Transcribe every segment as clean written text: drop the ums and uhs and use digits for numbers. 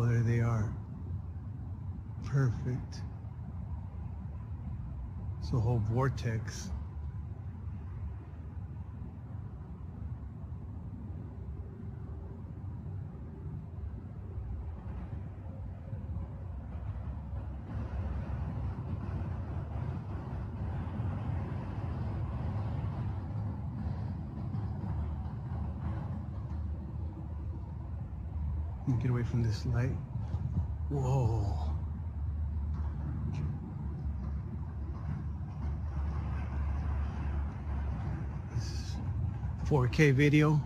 Oh, there they are. Perfect. It's a whole vortex. Get away from this light. Whoa. This is 4K video.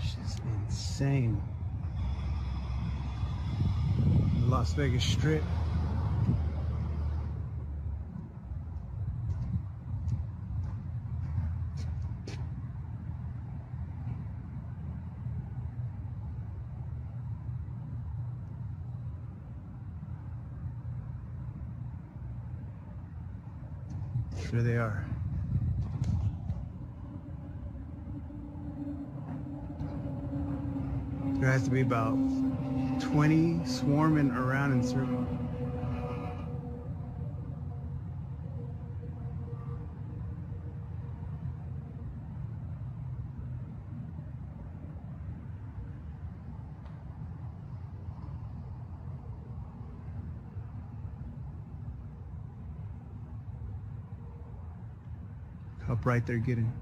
Shit's insane. Las Vegas Strip. There they are. There has to be about 20 swarming around in circle. How bright they're getting.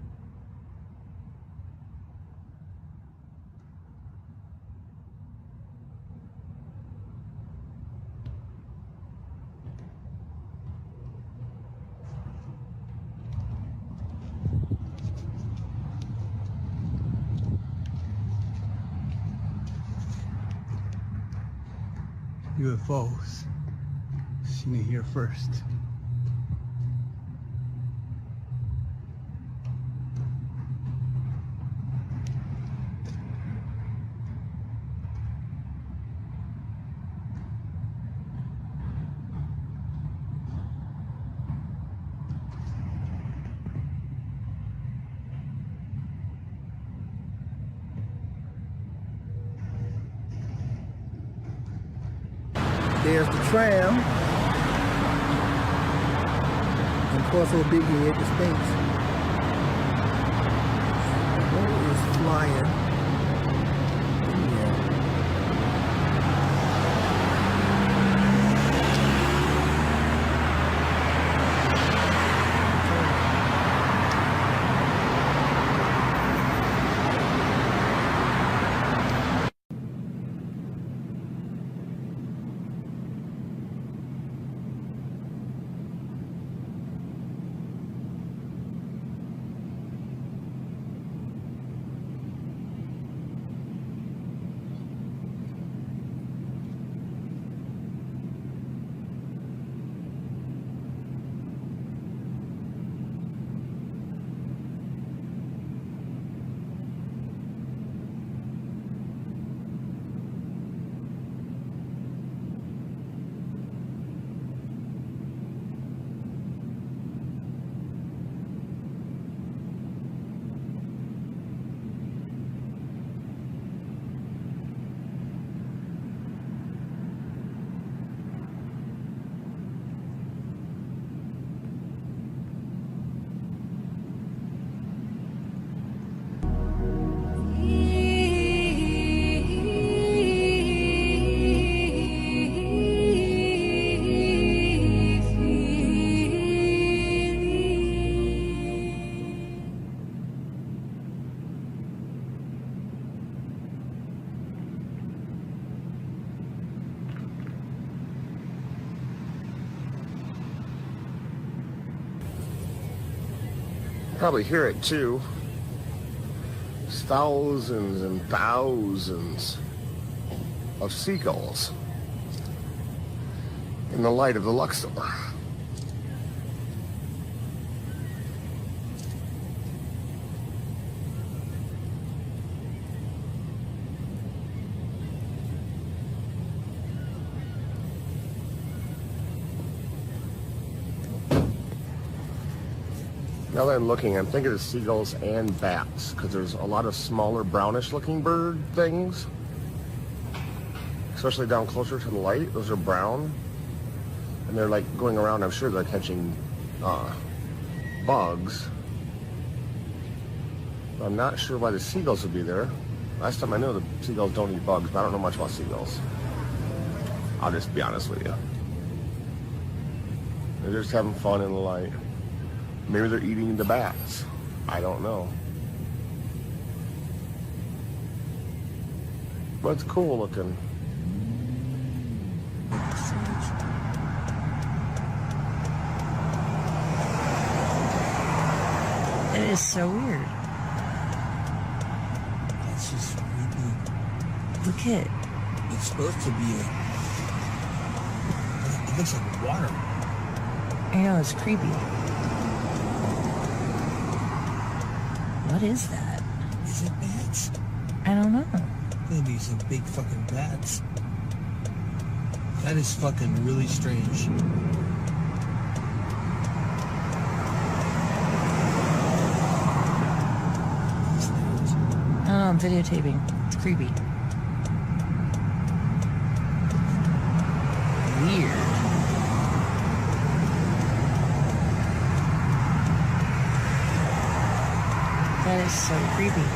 UFOs. Seen it here first. There's the tram. And of course, old Big Head, the Sphinx. Who is flying? Probably hear it too. There's thousands and thousands of seagulls in the light of the Luxor. Now that I'm looking, I'm thinking of seagulls and bats, because there's a lot of smaller brownish looking bird things. Especially down closer to the light. Those are brown. And they're like going around, I'm sure they're catching bugs. But I'm not sure why the seagulls would be there. Last time I knew the seagulls don't eat bugs, but I don't know much about seagulls. I'll just be honest with you. They're just having fun in the light. Maybe they're eating the bats. I don't know. But it's cool looking. It is so weird. It's just creepy. Look at It's supposed to be it looks like water. I know, it's creepy. What is that? Is it bats? I don't know. Maybe some big fucking bats. That is fucking really strange. I don't know, I'm videotaping. It's creepy. Weird. That is so creepy.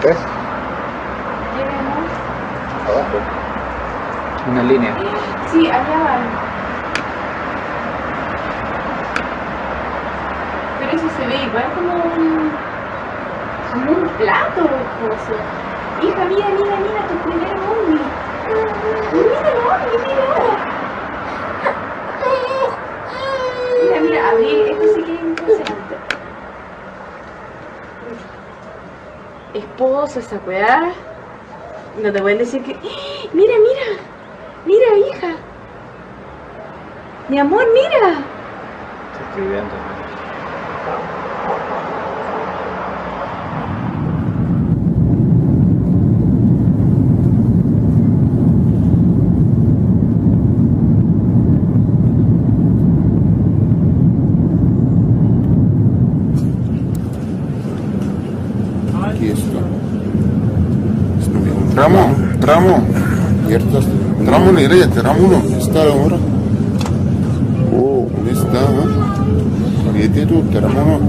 ¿Ves? Tenemos... Abajo. Una línea. Sí, allá van. Pero eso se ve igual como un plato, cosa. Hija, mira, mira, mira, tu primer ovni. Mira el ovni, mira. Mira, mira, Abril, esto sí que es impresionante. Esposo, esa weá. No te pueden decir que... Mira, mira. Mira, hija. Mi amor, mira. Está escribiendo. Aquí está. Tramo. Tramo nereye? Tramo está ahora. Oh, ¿dónde está? Fíjate tú, tramo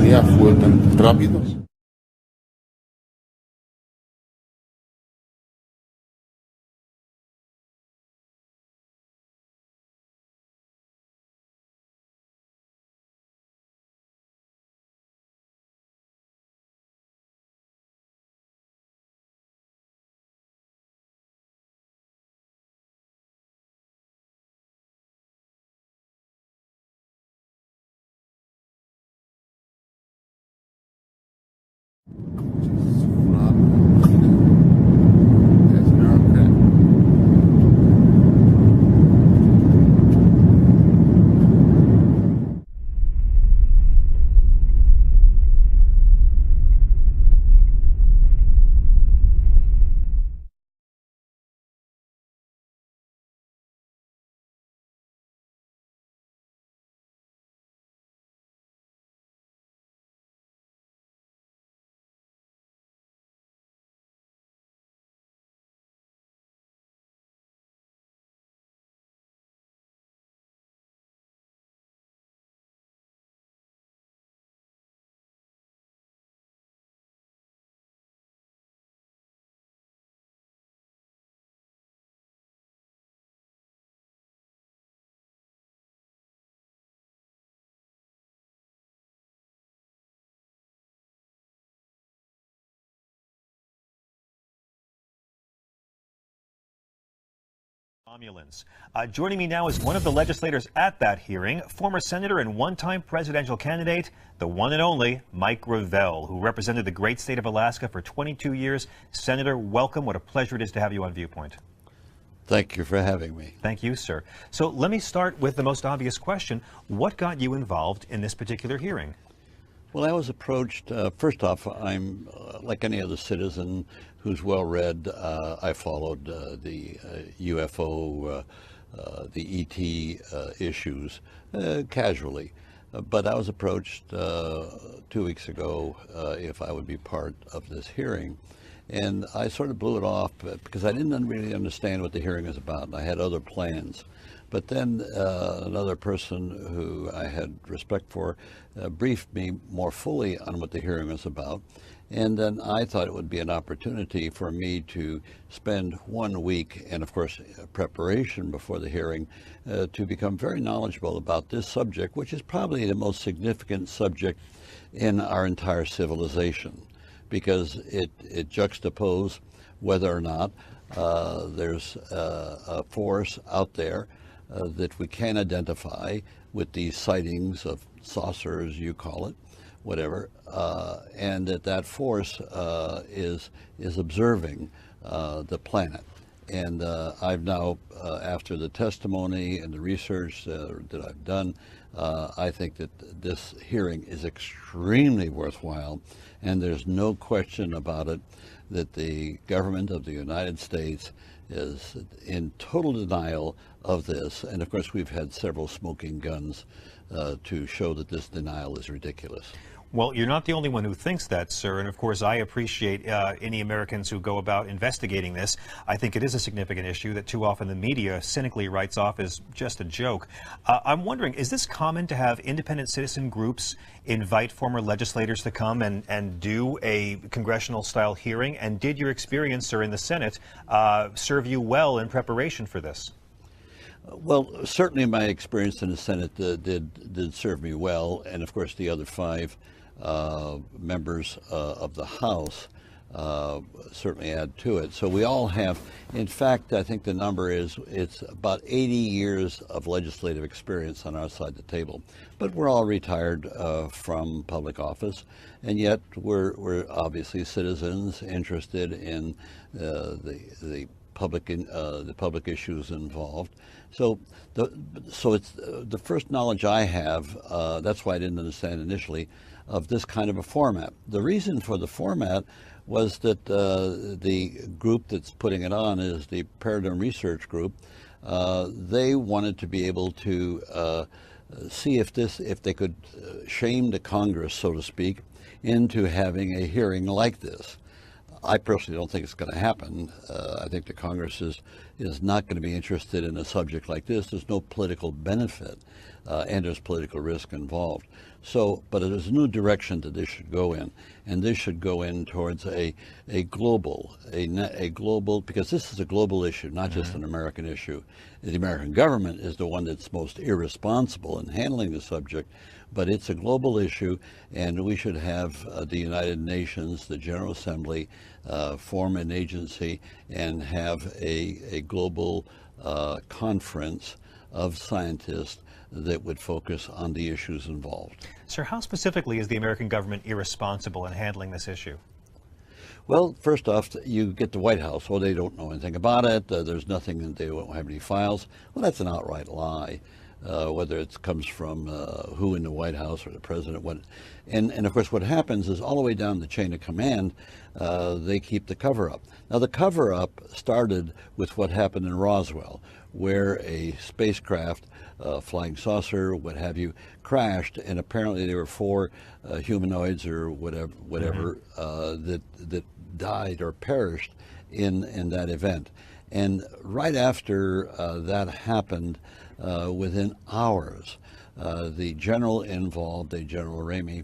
ya fue tan rápido. Romulans. Joining me now is one of the legislators at that hearing, former senator and one-time presidential candidate, the one and only Mike Gravel, who represented the great state of Alaska for 22 years. Senator, welcome. What a pleasure it is to have you on Viewpoint. Thank you for having me. Thank you, sir. So let me start with the most obvious question. What got you involved in this particular hearing? Well, I was approached, first off, I'm like any other citizen who's well-read. I followed the UFO, the ET issues casually. But I was approached 2 weeks ago if I would be part of this hearing. And I sort of blew it off because I didn't really understand what the hearing was about. And I had other plans. But then another person who I had respect for briefed me more fully on what the hearing was about. And then I thought it would be an opportunity for me to spend 1 week, and of course preparation before the hearing, to become very knowledgeable about this subject, which is probably the most significant subject in our entire civilization, because it juxtaposes whether or not there's a force out there that we can identify with these sightings of saucers, you call it, whatever, and that force is observing the planet. And I've now, after the testimony and the research that I've done, I think that this hearing is extremely worthwhile, and there's no question about it that the government of the United States is in total denial of this. And of course, we've had several smoking guns to show that this denial is ridiculous. Well, you're not the only one who thinks that, sir. And of course, I appreciate any Americans who go about investigating this. I think it is a significant issue that too often the media cynically writes off as just a joke. I'm wondering, is this common to have independent citizen groups invite former legislators to come and do a congressional-style hearing? And did your experience, sir, in the Senate serve you well in preparation for this? Well, certainly my experience in the Senate did serve me well, and of course the other 5 members of the House certainly add to it. So we all have, in fact, I think the number is it's about 80 years of legislative experience on our side of the table. But we're all retired from public office, and yet we're obviously citizens interested in the public issues involved. So it's the first knowledge I have. That's why I didn't understand initially of this kind of a format. The reason for the format was that the group that's putting it on is the Paradigm Research Group. They wanted to be able to see if they could shame the Congress, so to speak, into having a hearing like this. I personally don't think it's going to happen. I think the Congress is not going to be interested in a subject like this. There's no political benefit, and there's political risk involved. So, but there's a new direction that this should go in, and this should go in towards a global, because this is a global issue, not just an American issue. The American government is the one that's most irresponsible in handling the subject, but it's a global issue, and we should have the United Nations, the General Assembly, form an agency and have a global conference of scientists that would focus on the issues involved. Sir, how specifically is the American government irresponsible in handling this issue? Well, first off, you get the White House. Well, they don't know anything about it. There's nothing, and they don't have any files. Well, that's an outright lie. Whether it comes from who in the White House or the president, and of course what happens is all the way down the chain of command, they keep the cover-up. Now the cover-up started with what happened in Roswell, where a spacecraft, flying saucer, what have you, crashed, and apparently there were 4 humanoids or whatever that died or perished in that event. And right after that happened, within hours, the general involved, General Ramey,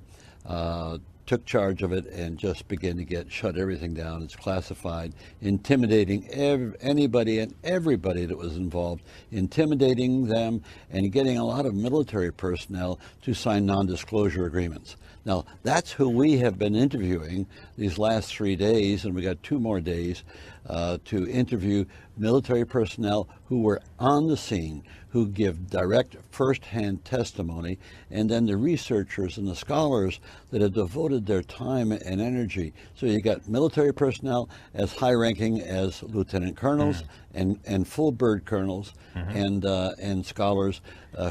took charge of it and just began to shut everything down. It's classified, intimidating anybody and everybody that was involved, intimidating them and getting a lot of military personnel to sign non-disclosure agreements. Now, that's who we have been interviewing these last 3 days, and we got 2 more days to interview military personnel who were on the scene, who give direct first-hand testimony, and then the researchers and the scholars that have devoted their time and energy. So you got military personnel as high-ranking as lieutenant colonels and full bird colonels, and scholars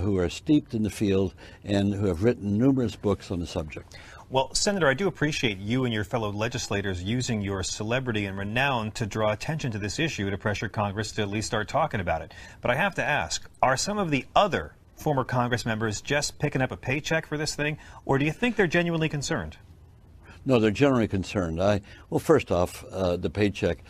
who are steeped in the field and who have written numerous books on the subject. Well, Senator, I do appreciate you and your fellow legislators using your celebrity and renown to draw attention to this issue to pressure Congress to at least start talking about it. But I have to ask, are some of the other former Congress members just picking up a paycheck for this thing, or do you think they're genuinely concerned? No, they're generally concerned. Well, first off, the paycheck,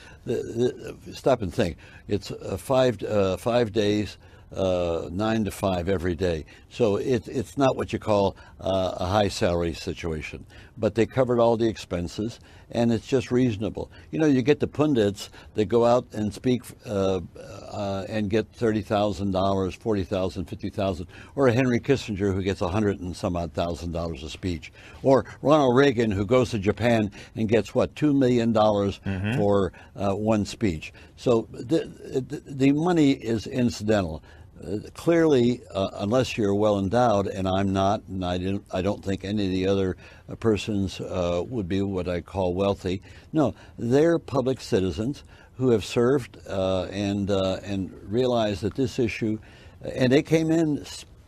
stop and think. It's 5 days, 9 to 5 every day. So it's not what you call a high salary situation, but they covered all the expenses, and it's just reasonable. You know, you get the pundits that go out and speak and get $30,000, $40,000, $50,000, or a Henry Kissinger who gets $100 and some odd thousand a speech, or Ronald Reagan who goes to Japan and gets what, $2 million for one speech. So the money is incidental. Clearly, unless you're well endowed, and I'm not, and I don't think any of the other persons would be what I call wealthy. No, they're public citizens who have served and realized that this issue, and they came in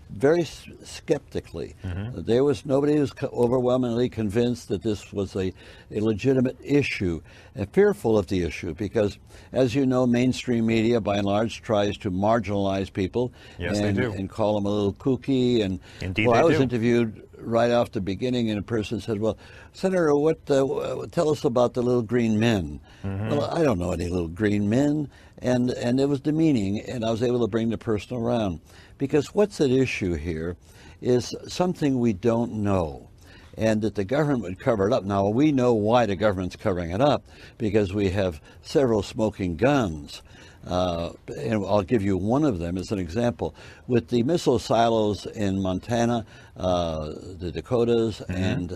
very skeptically. There was nobody who was overwhelmingly convinced that this was a legitimate issue, and fearful of the issue, because, as you know, mainstream media by and large tries to marginalize people. Yes, they do. And call them a little kooky. And Indeed, well, they I was do. interviewed right off the beginning, and a person said, "Well, Senator, tell us about the little green men." Well, I don't know any little green men, and it was demeaning, and I was able to bring the person around, because what's at issue here is something we don't know, and that the government would cover it up. Now, we know why the government's covering it up, because we have several smoking guns. And I'll give you one of them as an example. With the missile silos in Montana, the Dakotas, and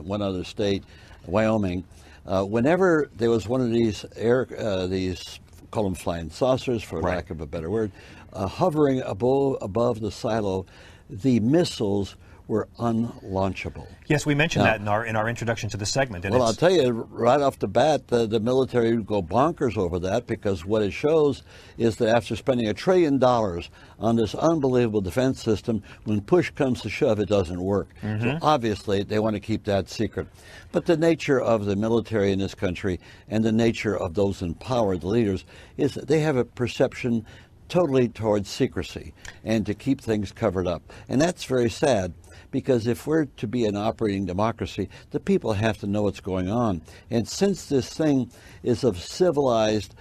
one other state, Wyoming, whenever there was one of these call them flying saucers, for lack of a better word, hovering above the silo, the missiles were unlaunchable. Yes, we mentioned that in our introduction to the segment. And well, I'll tell you right off the bat, the military would go bonkers over that, because what it shows is that after spending $1 trillion on this unbelievable defense system, when push comes to shove, it doesn't work. So obviously, they want to keep that secret. But the nature of the military in this country and the nature of those in power, the leaders, is that they have a perception totally towards secrecy and to keep things covered up. And that's very sad, because if we're to be an operating democracy, the people have to know what's going on. And since this thing is of civilized,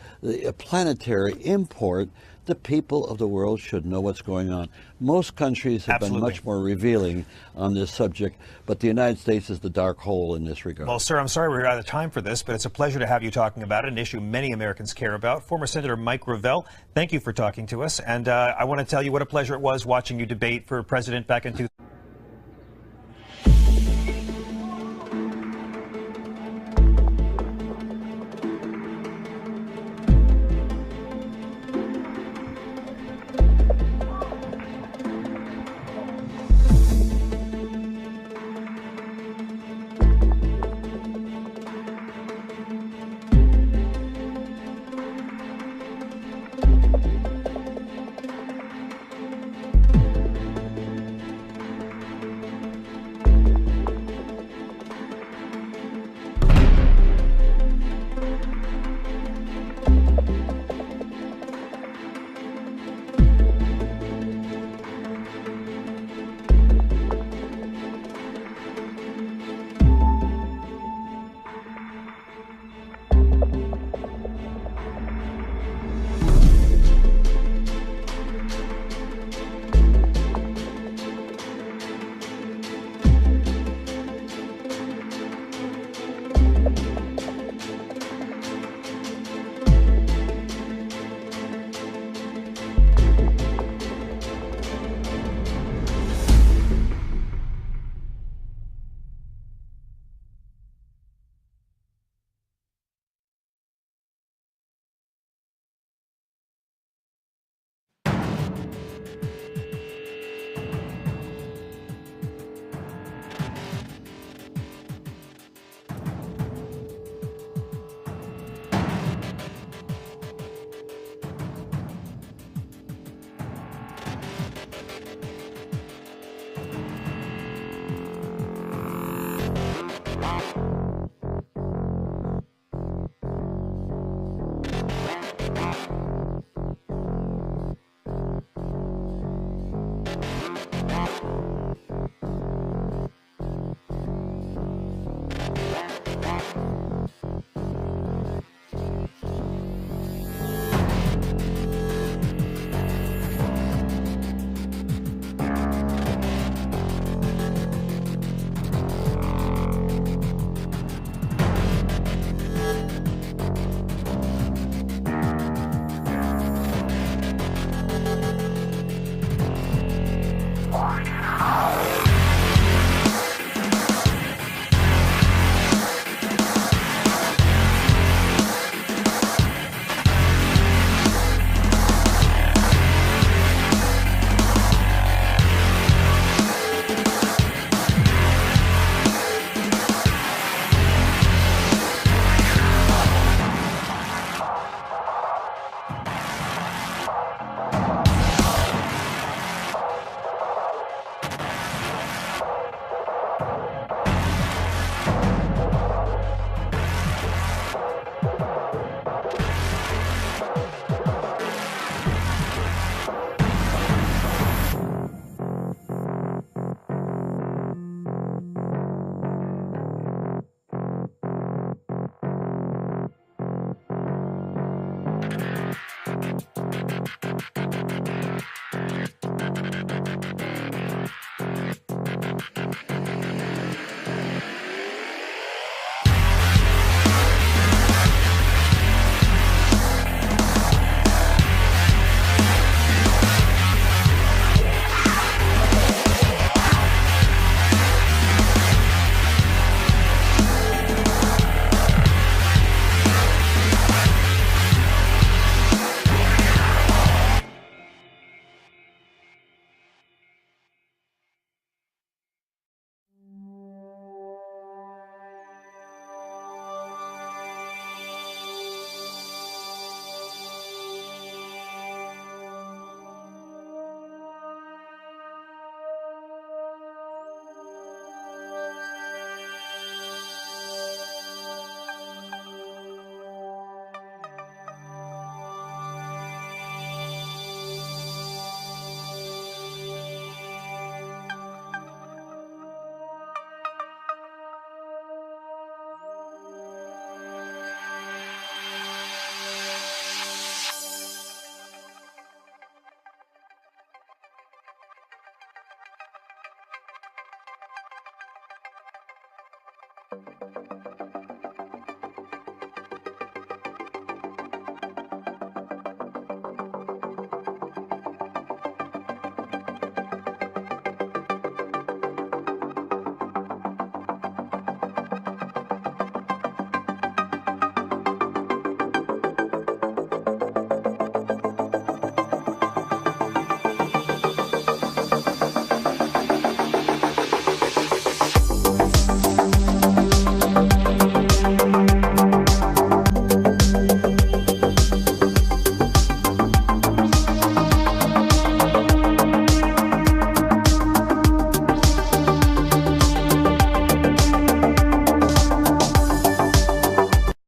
planetary import, the people of the world should know what's going on. Most countries have been much more revealing on this subject, but the United States is the dark hole in this regard. Well, sir, I'm sorry we're out of time for this, but it's a pleasure to have you talking about it, an issue many Americans care about. Former Senator Mike Gravel, thank you for talking to us. And I want to tell you what a pleasure it was watching you debate for president back in 2000.